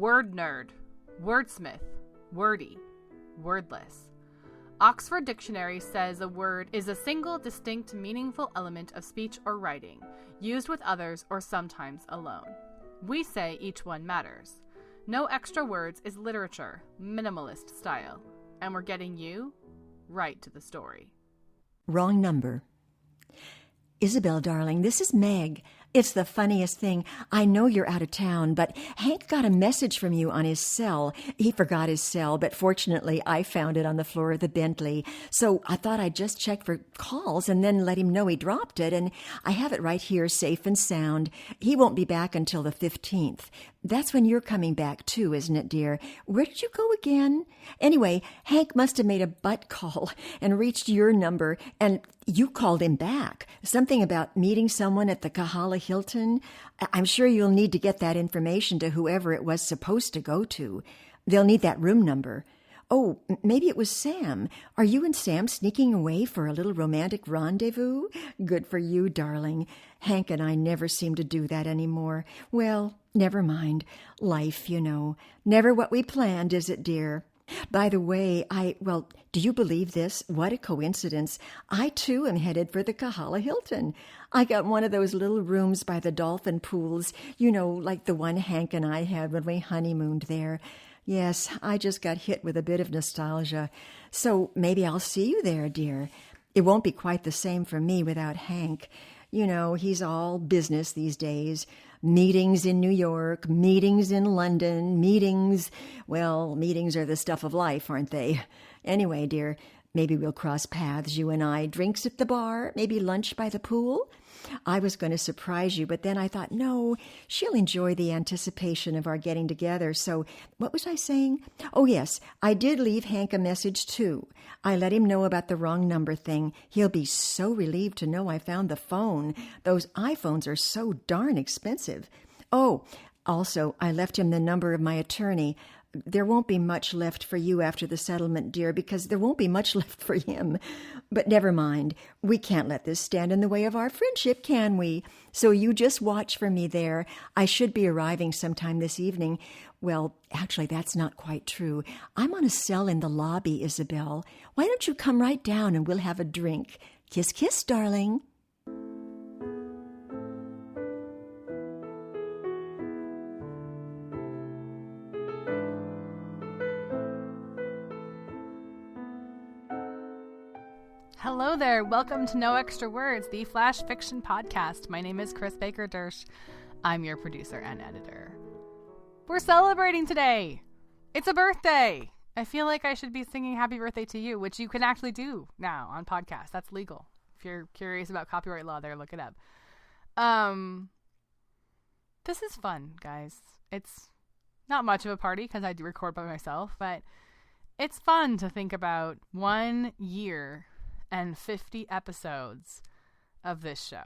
word nerd, wordsmith, wordy, wordless. Oxford Dictionary says a word is a single, distinct, meaningful element of speech or writing, used with others or sometimes alone. We say each one matters. No extra words is literature, minimalist style. And we're getting you right to the story. Wrong number. Isabel, darling, this is Meg. It's the funniest thing. I know you're out of town, but Hank got a message from you on his cell. He forgot his cell, but fortunately I found it on the floor of the Bentley. So I thought I'd just check for calls and then let him know he dropped it, and I have it right here, safe and sound. He won't be back until the 15th. That's when you're coming back, too, isn't it, dear? Where did you go again? Anyway, Hank must have made a butt call and reached your number, and you called him back. Something about meeting someone at the Kahala Hilton. I'm sure you'll need to get that information to whoever it was supposed to go to. They'll need that room number. Oh, maybe it was Sam. Are you and Sam sneaking away for a little romantic rendezvous? Good for you, darling. Hank and I never seem to do that anymore. Well, never mind. Life, you know. Never what we planned, is it, dear? By the way, do you believe this? What a coincidence. I, too, am headed for the Kahala Hilton. I got one of those little rooms by the dolphin pools, you know, like the one Hank and I had when we honeymooned there. Yes, I just got hit with a bit of nostalgia. So maybe I'll see you there, dear. It won't be quite the same for me without Hank. You know, he's all business these days. Meetings in New York, meetings in London, meetings are the stuff of life, aren't they? Anyway, dear, maybe we'll cross paths, you and I. Drinks at the bar, maybe lunch by the pool. I was going to surprise you, but then I thought, no, she'll enjoy the anticipation of our getting together. So what was I saying? Oh, yes, I did leave Hank a message, too. I let him know about the wrong number thing. He'll be so relieved to know I found the phone. Those iPhones are so darn expensive. Oh, also, I left him the number of my attorney. There won't be much left for you after the settlement, dear, because there won't be much left for him. But never mind. We can't let this stand in the way of our friendship, can we? So you just watch for me there. I should be arriving sometime this evening. Well, actually, that's not quite true. I'm on a cell in the lobby, Isabel. Why don't you come right down and we'll have a drink? Kiss, kiss, darling. Hello there. Welcome to No Extra Words, the Flash Fiction Podcast. My name is Chris Baker-Dersch. I'm your producer and editor. We're celebrating today. It's a birthday. I feel like I should be singing happy birthday to you, which you can actually do now on podcasts. That's legal. If you're curious about copyright law there, look it up. This is fun, guys. It's not much of a party because I do record by myself, but it's fun to think about 1 year and 50 episodes of this show.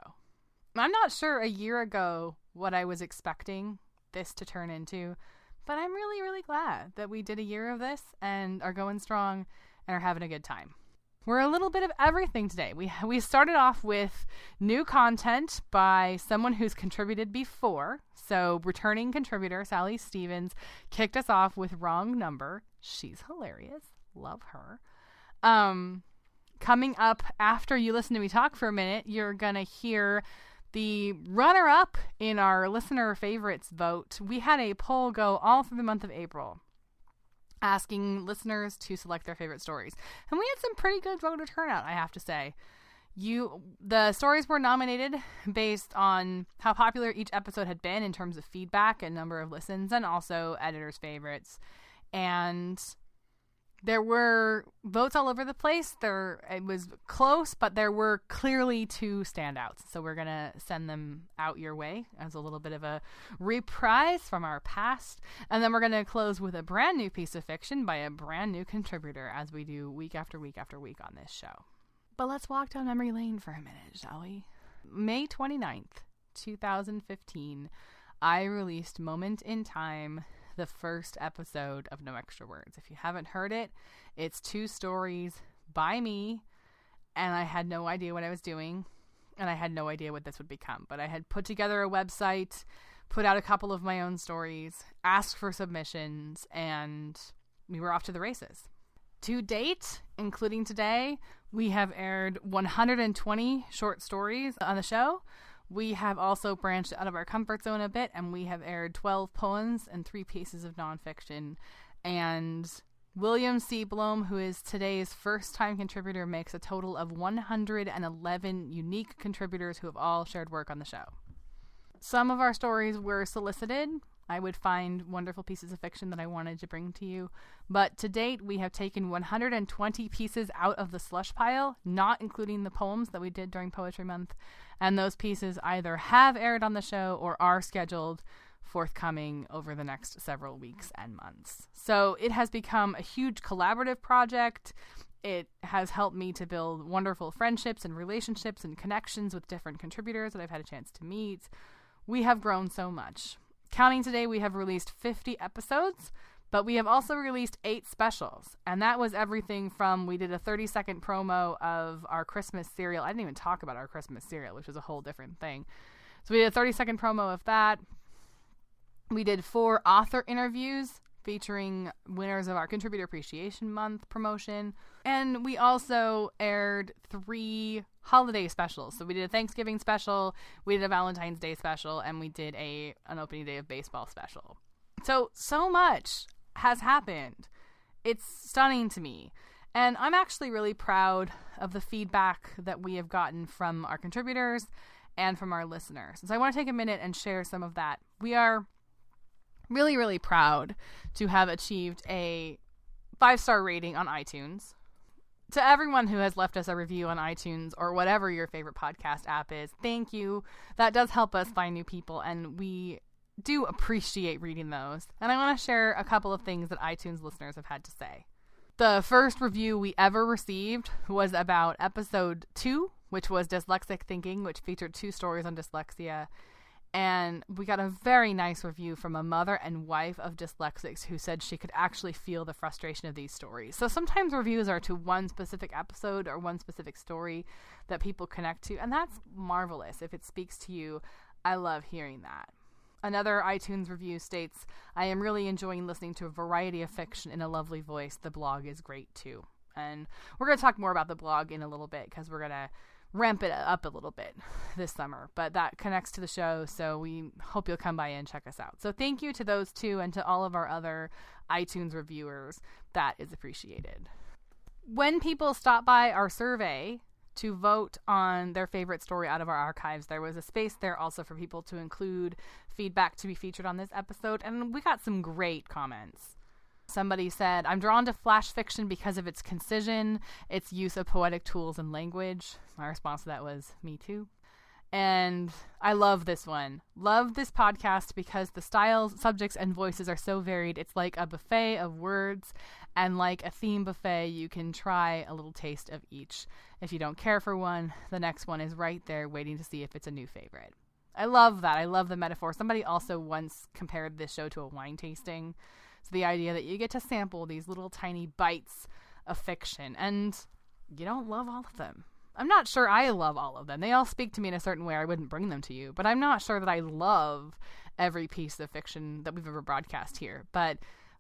I'm not sure a year ago what I was expecting this to turn into, but I'm really, really glad that we did a year of this and are going strong and are having a good time. We're a little bit of everything today. We started off with new content by someone who's contributed before. So returning contributor Sally Stevens kicked us off with Wrong Number. She's hilarious. Love her. Coming up after you listen to me talk for a minute, you're going to hear the runner-up in our listener favorites vote. We had a poll go all through the month of April, asking listeners to select their favorite stories. And we had some pretty good voter turnout, I have to say. The stories were nominated based on how popular each episode had been in terms of feedback and number of listens, and also editors' favorites. And there were votes all over the place. It was close, but there were clearly two standouts. So we're going to send them out your way as a little bit of a reprise from our past. And then we're going to close with a brand new piece of fiction by a brand new contributor, as we do week after week after week on this show. But let's walk down memory lane for a minute, shall we? May 29th, 2015, I released Moment in Time, the first episode of No Extra Words. If you haven't heard it, it's 2 stories by me, and I had no idea what I was doing, and I had no idea what this would become. But I had put together a website, put out a couple of my own stories, asked for submissions, and we were off to the races. To date, including today, we have aired 120 short stories on the show. We have also branched out of our comfort zone a bit, and we have aired 12 poems and 3 pieces of nonfiction. And William C. Blom, who is today's first-time contributor, makes a total of 111 unique contributors who have all shared work on the show. Some of our stories were solicited. I would find wonderful pieces of fiction that I wanted to bring to you. But to date, we have taken 120 pieces out of the slush pile, not including the poems that we did during Poetry Month. And those pieces either have aired on the show or are scheduled forthcoming over the next several weeks and months. So it has become a huge collaborative project. It has helped me to build wonderful friendships and relationships and connections with different contributors that I've had a chance to meet. We have grown so much. Counting today, we have released 50 episodes, but we have also released 8 specials. And that was everything from, we did a 30-second promo of our Christmas cereal. I didn't even talk about our Christmas cereal, which was a whole different thing. So we did a 30-second promo of that. We did 4 author interviews featuring winners of our Contributor Appreciation Month promotion. And we also aired 3 holiday specials. So we did a Thanksgiving special, we did a Valentine's Day special, and we did an opening day of baseball special. So much has happened. It's stunning to me. And I'm actually really proud of the feedback that we have gotten from our contributors and from our listeners. So I want to take a minute and share some of that. We are really, really proud to have achieved a 5-star rating on iTunes. To everyone who has left us a review on iTunes or whatever your favorite podcast app is, thank you. That does help us find new people, and we do appreciate reading those. And I want to share a couple of things that iTunes listeners have had to say. The first review we ever received was about episode 2, which was Dyslexic Thinking, which featured 2 stories on dyslexia. And we got a very nice review from a mother and wife of dyslexics who said she could actually feel the frustration of these stories. So sometimes reviews are to one specific episode or one specific story that people connect to, and that's marvelous. If it speaks to you, I love hearing that. Another iTunes review states, I am really enjoying listening to a variety of fiction in a lovely voice. The blog is great too. And we're going to talk more about the blog in a little bit because we're going to ramp it up a little bit this summer, but that connects to the show, so we hope you'll come by and check us out. So thank you to those 2 and to all of our other iTunes reviewers. That is appreciated. When people stop by our survey to vote on their favorite story out of our archives, there was a space there also for people to include feedback to be featured on this episode, and we got some great comments. Somebody said, I'm drawn to flash fiction because of its concision, its use of poetic tools and language. My response to that was, me too. And I love this one. Love this podcast because the styles, subjects, and voices are so varied. It's like a buffet of words, and like a theme buffet, you can try a little taste of each. If you don't care for one, the next one is right there waiting to see if it's a new favorite. I love that. I love the metaphor. Somebody also once compared this show to a wine tasting. So the idea that you get to sample these little tiny bites of fiction, and you don't love all of them. I'm not sure I love all of them. They all speak to me in a certain way. I wouldn't bring them to you, but I'm not sure that I love every piece of fiction that we've ever broadcast here. But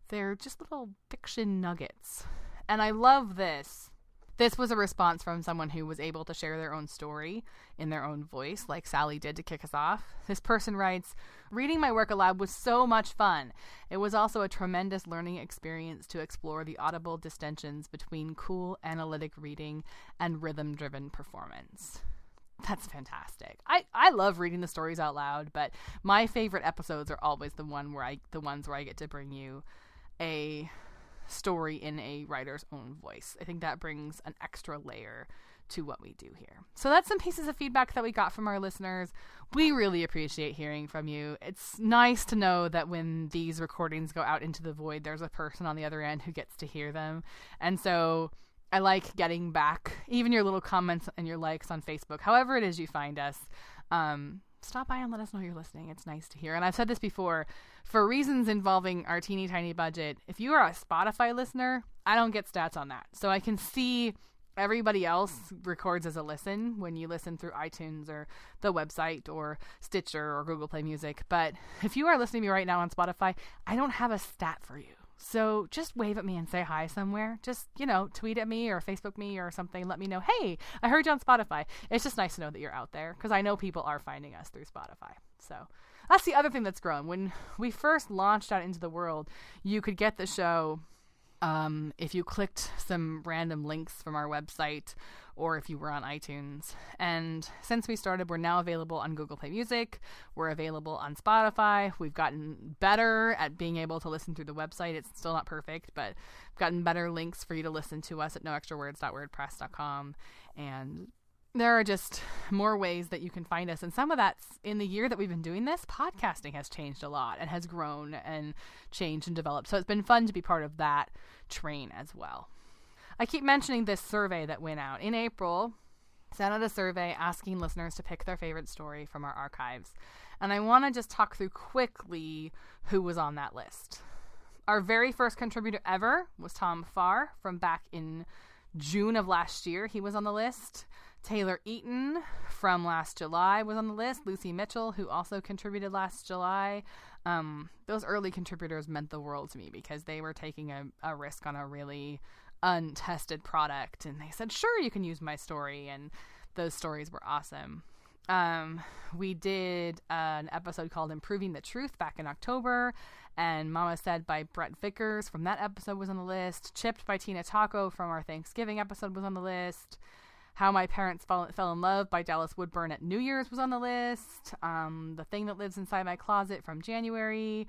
they're just little fiction nuggets. And I love this. This was a response from someone who was able to share their own story in their own voice, like Sally did to kick us off. This person writes, reading my work aloud was so much fun. It was also a tremendous learning experience to explore the audible distensions between cool analytic reading and rhythm-driven performance. That's fantastic. I love reading the stories out loud, but my favorite episodes are always the ones where I get to bring you a story in a writer's own voice. I think that brings an extra layer to what we do here. So that's some pieces of feedback that we got from our listeners. We really appreciate hearing from you. It's nice to know that when these recordings go out into the void, there's a person on the other end who gets to hear them. And so I like getting back even your little comments and your likes on Facebook, however it is you find us. Stop by and let us know you're listening. It's nice to hear. And I've said this before, for reasons involving our teeny tiny budget, if you are a Spotify listener, I don't get stats on that. So I can see Everybody else records as a listen when you listen through iTunes or the website or Stitcher or Google Play Music. But if you are listening to me right now on Spotify, I don't have a stat for you. So just wave at me and say hi somewhere. Just, tweet at me or Facebook me or something. Let me know, hey, I heard you on Spotify. It's just nice to know that you're out there because I know people are finding us through Spotify. So that's the other thing that's grown. When we first launched out into the world, you could get the show if you clicked some random links from our website or if you were on iTunes. And since we started, we're now available on Google Play Music. We're available on Spotify. We've gotten better at being able to listen through the website. It's still not perfect, but we've gotten better links for you to listen to us at noextrawords.wordpress.com. And there are just more ways that you can find us. And some of that's in the year that we've been doing this, podcasting has changed a lot and has grown and changed and developed. So it's been fun to be part of that train as well. I keep mentioning this survey that went out in April. Sent out a survey asking listeners to pick their favorite story from our archives. And I want to just talk through quickly who was on that list. Our very first contributor ever was Tom Farr from back in June of last year. He was on the list. Taylor Eaton from last July was on the list. Lucy Mitchell, who also contributed last July. Those early contributors meant the world to me because they were taking a risk on a really untested product. And they said, sure, you can use my story. And those stories were awesome. We did an episode called Improving the Truth back in October. And Mama Said by Brett Vickers from that episode was on the list. Chipped by Tina Taco from our Thanksgiving episode was on the list. How My Parents Fell in Love by Dallas Woodburn at New Year's was on the list. The Thing That Lives Inside My Closet from January.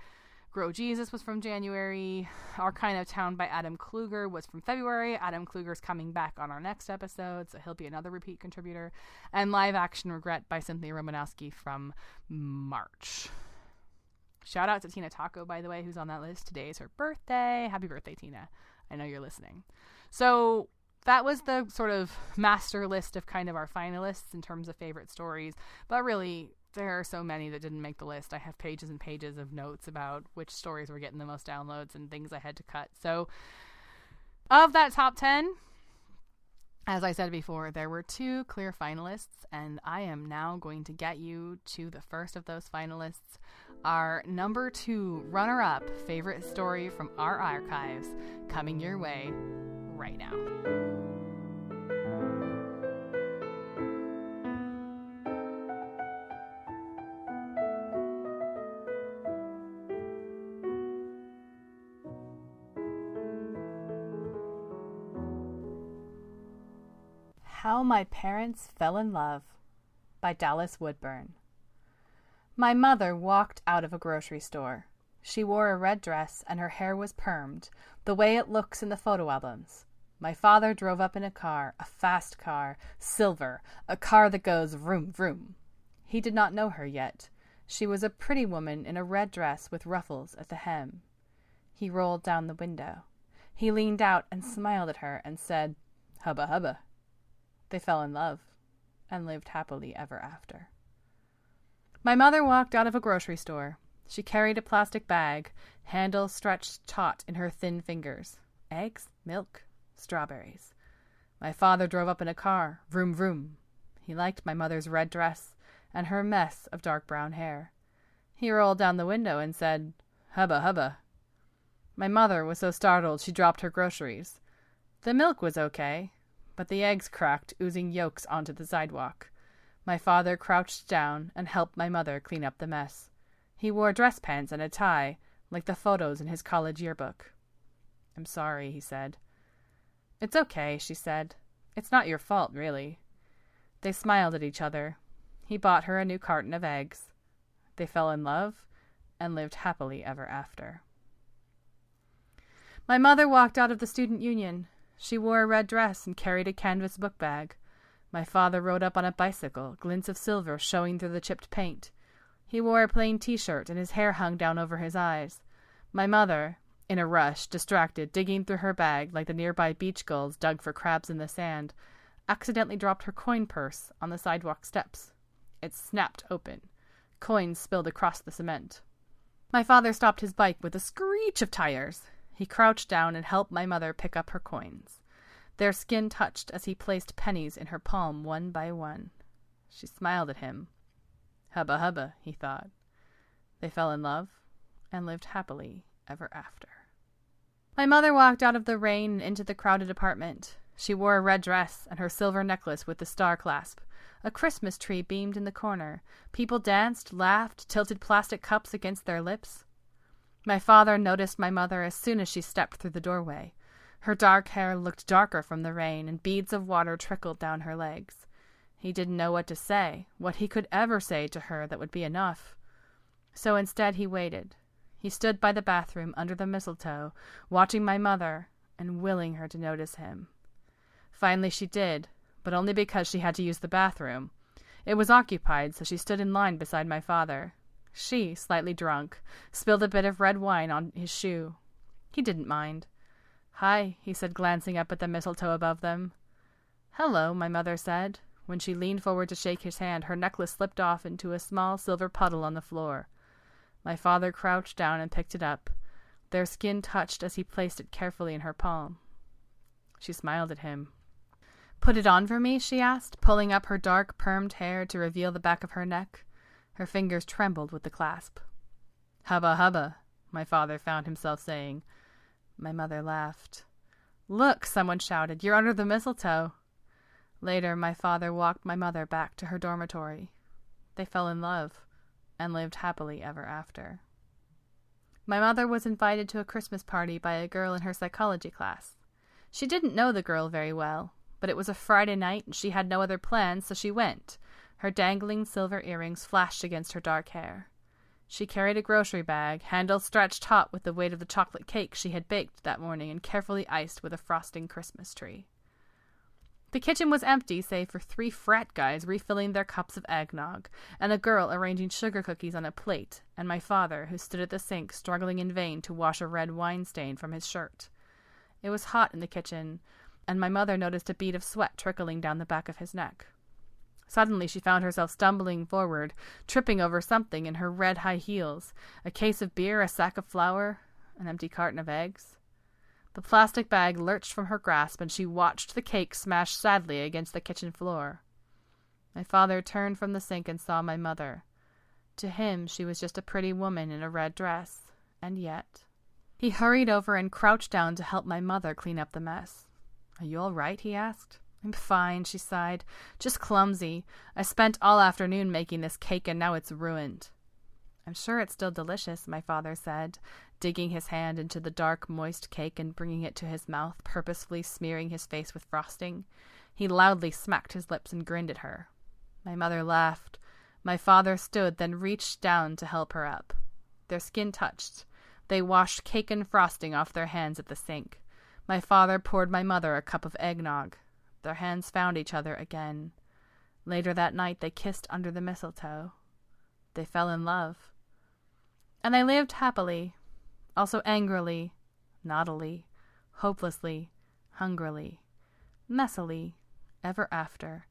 Grow Jesus was from January. Our Kind of Town by Adam Kluger was from February. Adam Kluger's coming back on our next episode, so he'll be another repeat contributor. And Live Action Regret by Cynthia Romanowski from March. Shout out to Tina Taco, by the way, who's on that list. Today is her birthday. Happy birthday, Tina. I know you're listening. So that was the sort of master list of kind of our finalists in terms of favorite stories. But really, there are so many that didn't make the list. I have pages and pages of notes about which stories were getting the most downloads and things I had to cut. So of that top 10, as I said before, there were 2 clear finalists, and I am now going to get you to the first of those finalists. Our number 2 runner-up favorite story from our archives coming your way right now. How My Parents Fell in Love by Dallas Woodburn. My mother walked out of a grocery store. She wore a red dress and her hair was permed, the way it looks in the photo albums. My father drove up in a car, a fast car, silver, a car that goes vroom, vroom. He did not know her yet. She was a pretty woman in a red dress with ruffles at the hem. He rolled down the window. He leaned out and smiled at her and said, "Hubba hubba." They fell in love and lived happily ever after. My mother walked out of a grocery store. She carried a plastic bag, handle stretched taut in her thin fingers. Eggs, milk, strawberries. My father drove up in a car, vroom vroom. He liked my mother's red dress and her mess of dark brown hair. He rolled down the window and said, "Hubba hubba." My mother was so startled she dropped her groceries. The milk was okay, but the eggs cracked, oozing yolks onto the sidewalk. My father crouched down and helped my mother clean up the mess. He wore dress pants and a tie, like the photos in his college yearbook. "I'm sorry," he said. "It's okay," she said. "It's not your fault, really." They smiled at each other. He bought her a new carton of eggs. They fell in love and lived happily ever after. My mother walked out of the student union. She wore a red dress and carried a canvas book bag. My father rode up on a bicycle, glints of silver showing through the chipped paint. He wore a plain t-shirt and his hair hung down over his eyes. My mother, in a rush, distracted, digging through her bag like the nearby beach gulls dug for crabs in the sand, accidentally dropped her coin purse on the sidewalk steps. It snapped open. Coins spilled across the cement. My father stopped his bike with a screech of tires. He crouched down and helped my mother pick up her coins. Their skin touched as he placed pennies in her palm one by one. She smiled at him. Hubba hubba, he thought. They fell in love and lived happily ever after. My mother walked out of the rain and into the crowded apartment. She wore a red dress and her silver necklace with the star clasp. A Christmas tree beamed in the corner. People danced, laughed, tilted plastic cups against their lips. My father noticed my mother as soon as she stepped through the doorway. Her dark hair looked darker from the rain, and beads of water trickled down her legs. He didn't know what to say, what he could ever say to her that would be enough. So instead he waited. He stood by the bathroom under the mistletoe, watching my mother and willing her to notice him. Finally she did, but only because she had to use the bathroom. It was occupied, so she stood in line beside my father. She, slightly drunk, spilled a bit of red wine on his shoe. He didn't mind. "Hi," he said, glancing up at the mistletoe above them. "Hello," my mother said. When she leaned forward to shake his hand, her necklace slipped off into a small silver puddle on the floor. My father crouched down and picked it up. Their skin touched as he placed it carefully in her palm. She smiled at him. "Put it on for me?" she asked, pulling up her dark, permed hair to reveal the back of her neck. Her fingers trembled with the clasp. "Hubba hubba," my father found himself saying. My mother laughed. "Look," someone shouted, "you're under the mistletoe." Later, my father walked my mother back to her dormitory. They fell in love and lived happily ever after. My mother was invited to a Christmas party by a girl in her psychology class. She didn't know the girl very well, but it was a Friday night and she had no other plans, so she went. Her dangling silver earrings flashed against her dark hair. She carried a grocery bag, handle stretched taut with the weight of the chocolate cake she had baked that morning and carefully iced with a frosting Christmas tree. The kitchen was empty, save for 3 frat guys refilling their cups of eggnog, and a girl arranging sugar cookies on a plate, and my father, who stood at the sink struggling in vain to wash a red wine stain from his shirt. It was hot in the kitchen, and my mother noticed a bead of sweat trickling down the back of his neck. Suddenly she found herself stumbling forward, tripping over something in her red high heels, a case of beer, a sack of flour, an empty carton of eggs. The plastic bag lurched from her grasp, and she watched the cake smash sadly against the kitchen floor. My father turned from the sink and saw my mother. To him, she was just a pretty woman in a red dress, and yet... He hurried over and crouched down to help my mother clean up the mess. "Are you all right?" he asked. "I'm fine," she sighed. "Just clumsy. I spent all afternoon making this cake, and now it's ruined." "I'm sure it's still delicious," my father said, digging his hand into the dark, moist cake and bringing it to his mouth, purposefully smearing his face with frosting. He loudly smacked his lips and grinned at her. My mother laughed. My father stood, then reached down to help her up. Their skin touched. They washed cake and frosting off their hands at the sink. My father poured my mother a cup of eggnog. Their hands found each other again. Later that night they kissed under the mistletoe. They fell in love. And they lived happily, also angrily, naughtily, hopelessly, hungrily, messily, ever after,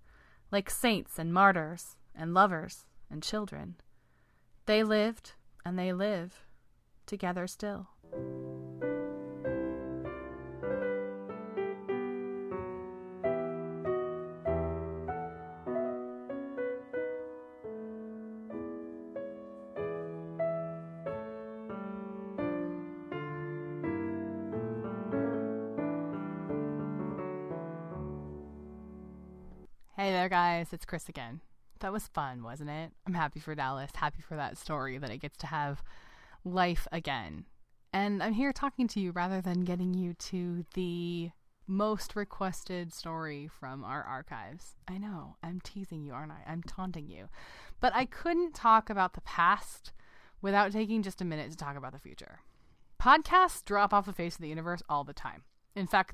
like saints and martyrs and lovers and children. They lived, and they live, together still. Hey there, guys. It's Chris again. That was fun, wasn't it? I'm happy for Dallas, happy for that story, that it gets to have life again. And I'm here talking to you rather than getting you to the most requested story from our archives. I know, I'm teasing you, aren't I? I'm taunting you. But I couldn't talk about the past without taking just a minute to talk about the future. Podcasts drop off the face of the universe all the time. In fact,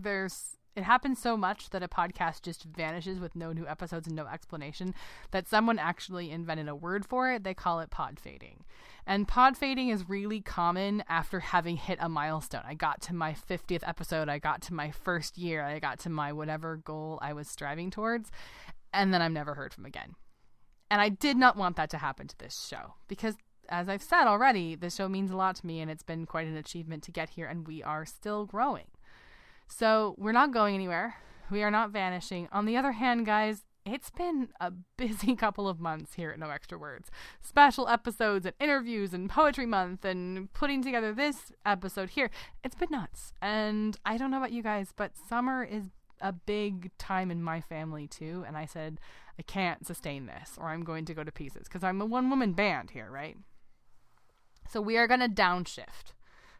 it happens so much that a podcast just vanishes with no new episodes and no explanation that someone actually invented a word for it. They call it pod fading. And pod fading is really common after having hit a milestone. I got to my 50th episode. I got to my first year. I got to my whatever goal I was striving towards. And then I'm never heard from again. And I did not want that to happen to this show because, as I've said already, this show means a lot to me and it's been quite an achievement to get here, and we are still growing. So we're not going anywhere. We are not vanishing. On the other hand, guys, it's been a busy couple of months here at No Extra Words. Special episodes and interviews and poetry month and putting together this episode here. It's been nuts. And I don't know about you guys, but summer is a big time in my family too. And I said, I can't sustain this or I'm going to go to pieces because I'm a one-woman band here, right? So we are going to downshift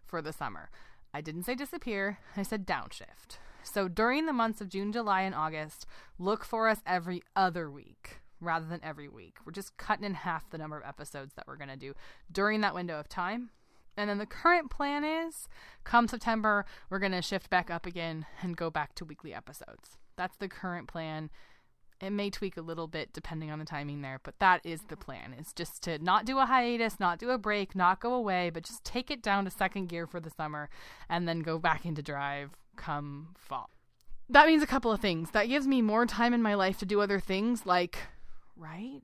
for the summer. I didn't say disappear. I said downshift. So during the months of June, July, and August, look for us every other week rather than every week. We're just cutting in half the number of episodes that we're going to do during that window of time. And then the current plan is, come September, we're going to shift back up again and go back to weekly episodes. That's the current plan. It may tweak a little bit depending on the timing there, but that is the plan. It's just to not do a hiatus, not do a break, not go away, but just take it down to second gear for the summer and then go back into drive come fall. That means a couple of things. That gives me more time in my life to do other things like write.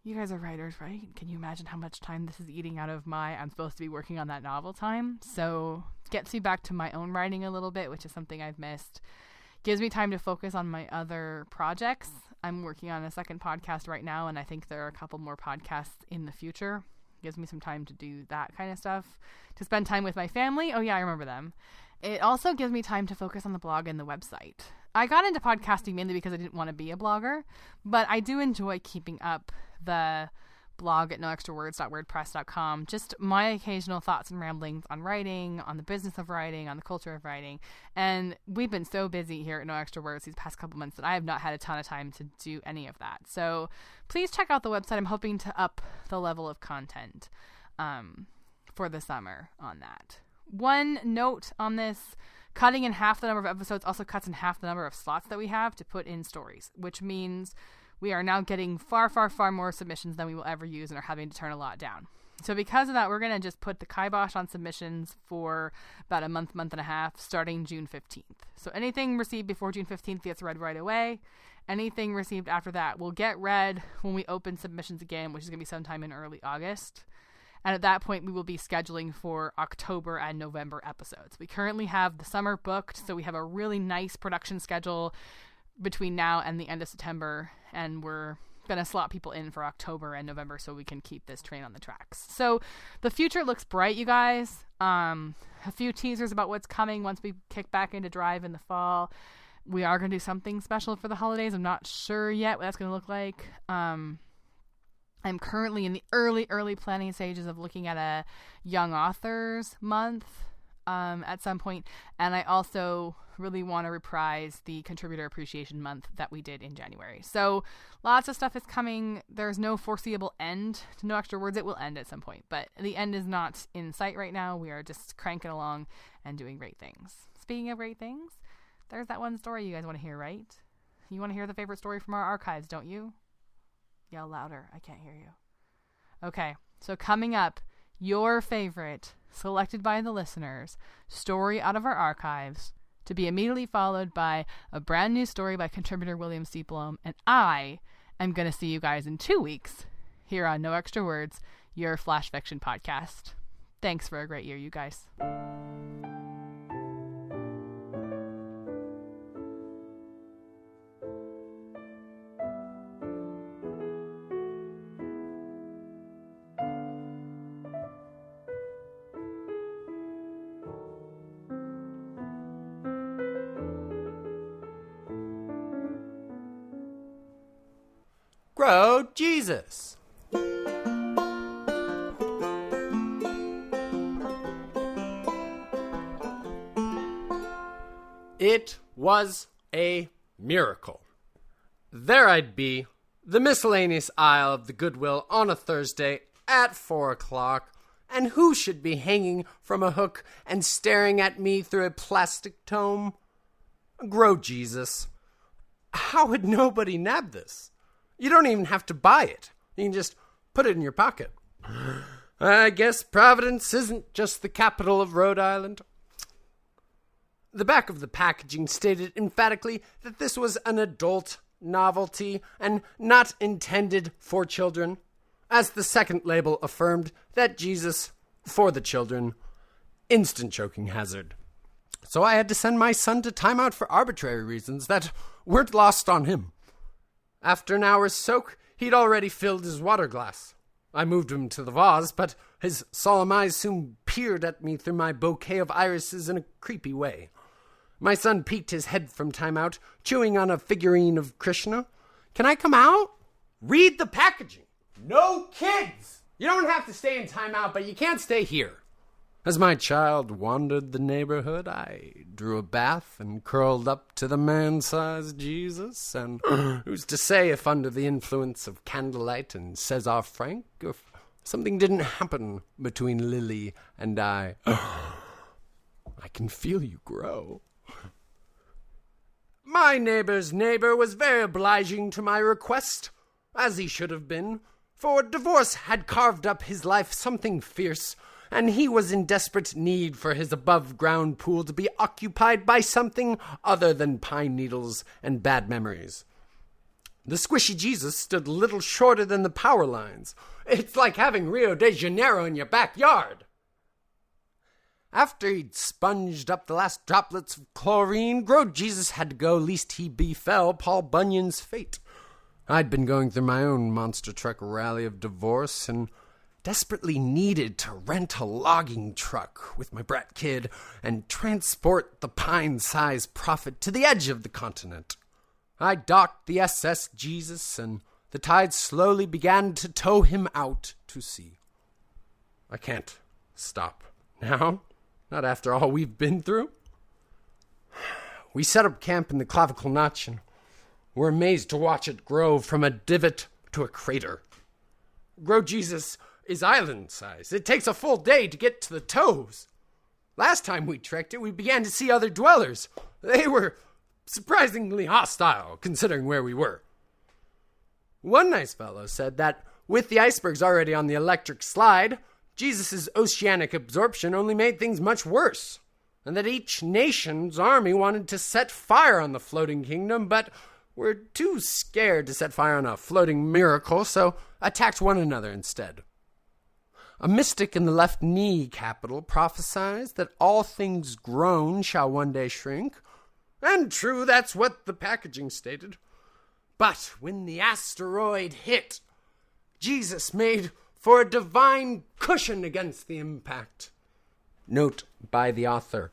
You guys are writers, right? Can you imagine how much time this is eating out of I'm supposed to be working on that novel time? So it gets me back to my own writing a little bit, which is something I've missed. Gives me time to focus on my other projects. I'm working on a second podcast right now, and I think there are a couple more podcasts in the future. Gives me some time to do that kind of stuff. To spend time with my family. Oh yeah, I remember them. It also gives me time to focus on the blog and the website. I got into podcasting mainly because I didn't want to be a blogger, but I do enjoy keeping up the blog at noextrawords.wordpress.com. Just my occasional thoughts and ramblings on writing, on the business of writing, on the culture of writing. And we've been so busy here at No Extra Words these past couple months that I have not had a ton of time to do any of that. So please check out the website. I'm hoping to up the level of content for the summer on that. One note on this, cutting in half the number of episodes also cuts in half the number of slots that we have to put in stories, which means we are now getting far, far, far more submissions than we will ever use and are having to turn a lot down. So because of that, we're going to just put the kibosh on submissions for about a month and a half, starting June 15th. So anything received before June 15th gets read right away. Anything received after that will get read when we open submissions again, which is going to be sometime in early August. And at that point, we will be scheduling for October and November episodes. We currently have the summer booked, so we have a really nice production schedule between now and the end of September, and we're going to slot people in for October and November so we can keep this train on the tracks. So the future looks bright, you guys. A few teasers about what's coming once we kick back into drive in the fall. We are going to do something special for the holidays. I'm not sure yet what that's going to look like. I'm currently in the early planning stages of looking at a young authors month at some point. And I also really want to reprise the contributor appreciation month that we did in January. So lots of stuff is coming. There's no foreseeable end to No Extra Words. It will end at some point, but the end is not in sight right now. We are just cranking along and doing great things. Speaking of great things, there's that one story you guys want to hear, right? You want to hear the favorite story from our archives, don't you? Yell louder. I can't hear you. Okay, so coming up, your favorite, selected by the listeners, story out of our archives, to be immediately followed by a brand new story by contributor William C. Blum, and I am going to see you guys in 2 weeks here on No Extra Words, your Flash Fiction podcast. Thanks for a great year, you guys. Grow Jesus. It was a miracle. There I'd be, the miscellaneous aisle of the Goodwill on a Thursday at 4 o'clock, and who should be hanging from a hook and staring at me through a plastic tome? Grow Jesus. How would nobody nab this? You don't even have to buy it. You can just put it in your pocket. I guess Providence isn't just the capital of Rhode Island. The back of the packaging stated emphatically that this was an adult novelty and not intended for children, as the second label affirmed that Jesus for the children. Instant choking hazard. So I had to send my son to timeout for arbitrary reasons that weren't lost on him. After an hour's soak, he'd already filled his water glass. I moved him to the vase, but his solemn eyes soon peered at me through my bouquet of irises in a creepy way. My son peeked his head from timeout, chewing on a figurine of Krishna. "Can I come out?" "Read the packaging. No kids! You don't have to stay in timeout, but you can't stay here." As my child wandered the neighborhood, I drew a bath and curled up to the man-sized Jesus, and who's to say if under the influence of candlelight and Cesar Frank, if something didn't happen between Lily and I. I can feel you grow. My neighbor's neighbor was very obliging to my request, as he should have been, for divorce had carved up his life something fierce, and he was in desperate need for his above-ground pool to be occupied by something other than pine needles and bad memories. The squishy Jesus stood little shorter than the power lines. It's like having Rio de Janeiro in your backyard. After he'd sponged up the last droplets of chlorine, Grode Jesus had to go lest he befell Paul Bunyan's fate. I'd been going through my own monster truck rally of divorce and desperately needed to rent a logging truck with my brat kid and transport the pine-sized prophet to the edge of the continent. I docked the SS Jesus, and the tide slowly began to tow him out to sea. I can't stop now, not after all we've been through. We set up camp in the Clavicle Notch, and were amazed to watch it grow from a divot to a crater. Grow Jesus is island-sized. It takes a full day to get to the toes. Last time we trekked it, we began to see other dwellers. They were surprisingly hostile, considering where we were. One nice fellow said that with the icebergs already on the electric slide, Jesus' oceanic absorption only made things much worse, and that each nation's army wanted to set fire on the floating kingdom, but were too scared to set fire on a floating miracle, so attacked one another instead. A mystic in the left knee capital prophesies that all things grown shall one day shrink. And true, that's what the packaging stated. But when the asteroid hit, Jesus made for a divine cushion against the impact. Note by the author.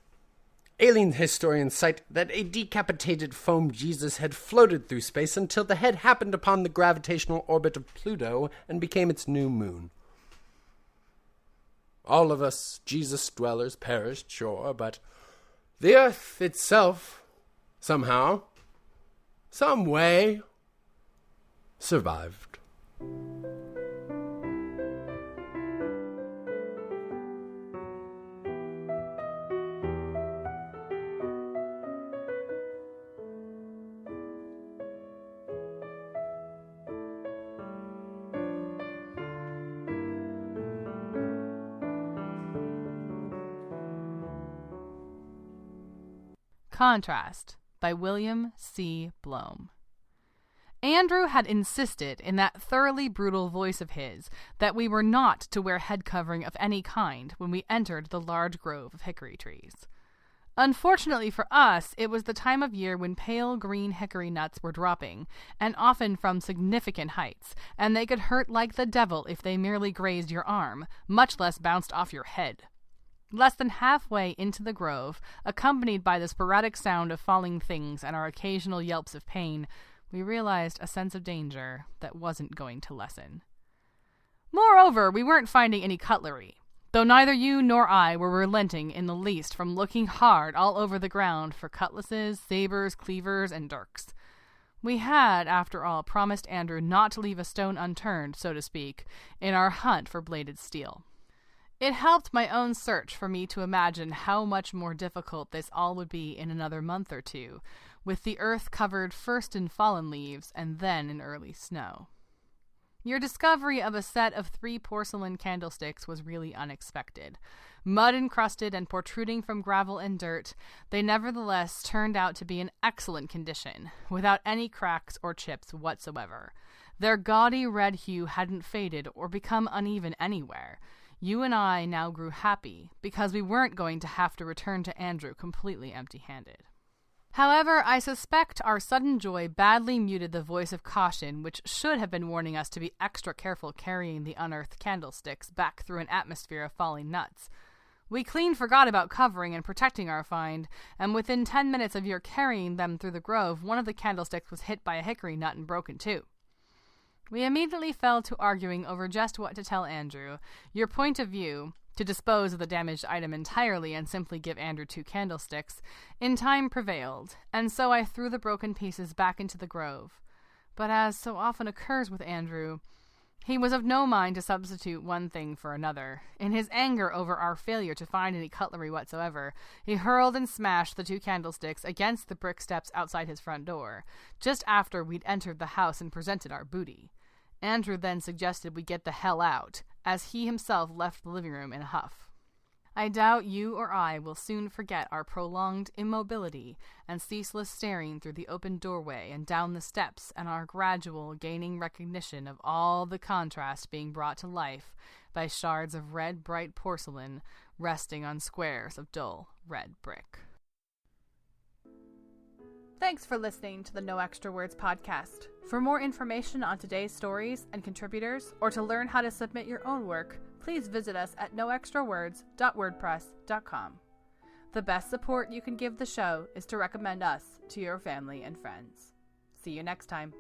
Alien historians cite that a decapitated foam Jesus had floated through space until the head happened upon the gravitational orbit of Pluto and became its new moon. All of us Jesus dwellers perished, sure, but the earth itself, somehow, some way, survived. Contrast by William C. Blome. Andrew had insisted in that thoroughly brutal voice of his that we were not to wear head covering of any kind when we entered the large grove of hickory trees. Unfortunately for us, it was the time of year when pale green hickory nuts were dropping, and often from significant heights, and they could hurt like the devil if they merely grazed your arm, much less bounced off your head. Less than halfway into the grove, accompanied by the sporadic sound of falling things and our occasional yelps of pain, we realized a sense of danger that wasn't going to lessen. Moreover, we weren't finding any cutlery, though neither you nor I were relenting in the least from looking hard all over the ground for cutlasses, sabers, cleavers, and dirks. We had, after all, promised Andrew not to leave a stone unturned, so to speak, in our hunt for bladed steel. It helped my own search for me to imagine how much more difficult this all would be in another month or two, with the earth covered first in fallen leaves and then in early snow. Your discovery of a set of 3 porcelain candlesticks was really unexpected. Mud-encrusted and protruding from gravel and dirt, they nevertheless turned out to be in excellent condition, without any cracks or chips whatsoever. Their gaudy red hue hadn't faded or become uneven anywhere. You and I now grew happy because we weren't going to have to return to Andrew completely empty-handed. However, I suspect our sudden joy badly muted the voice of caution which should have been warning us to be extra careful carrying the unearthed candlesticks back through an atmosphere of falling nuts. We clean forgot about covering and protecting our find, and within 10 minutes of your carrying them through the grove, one of the candlesticks was hit by a hickory nut and broken too. We immediately fell to arguing over just what to tell Andrew. Your point of view, to dispose of the damaged item entirely and simply give Andrew 2 candlesticks, in time prevailed, and so I threw the broken pieces back into the grove. But as so often occurs with Andrew, he was of no mind to substitute one thing for another. In his anger over our failure to find any cutlery whatsoever, he hurled and smashed the 2 candlesticks against the brick steps outside his front door, just after we'd entered the house and presented our booty. Andrew then suggested we get the hell out, as he himself left the living room in a huff. I doubt you or I will soon forget our prolonged immobility and ceaseless staring through the open doorway and down the steps, and our gradual gaining recognition of all the contrast being brought to life by shards of red bright porcelain resting on squares of dull red brick. Thanks for listening to the No Extra Words podcast. For more information on today's stories and contributors, or to learn how to submit your own work, please visit us at noextrawords.wordpress.com. The best support you can give the show is to recommend us to your family and friends. See you next time.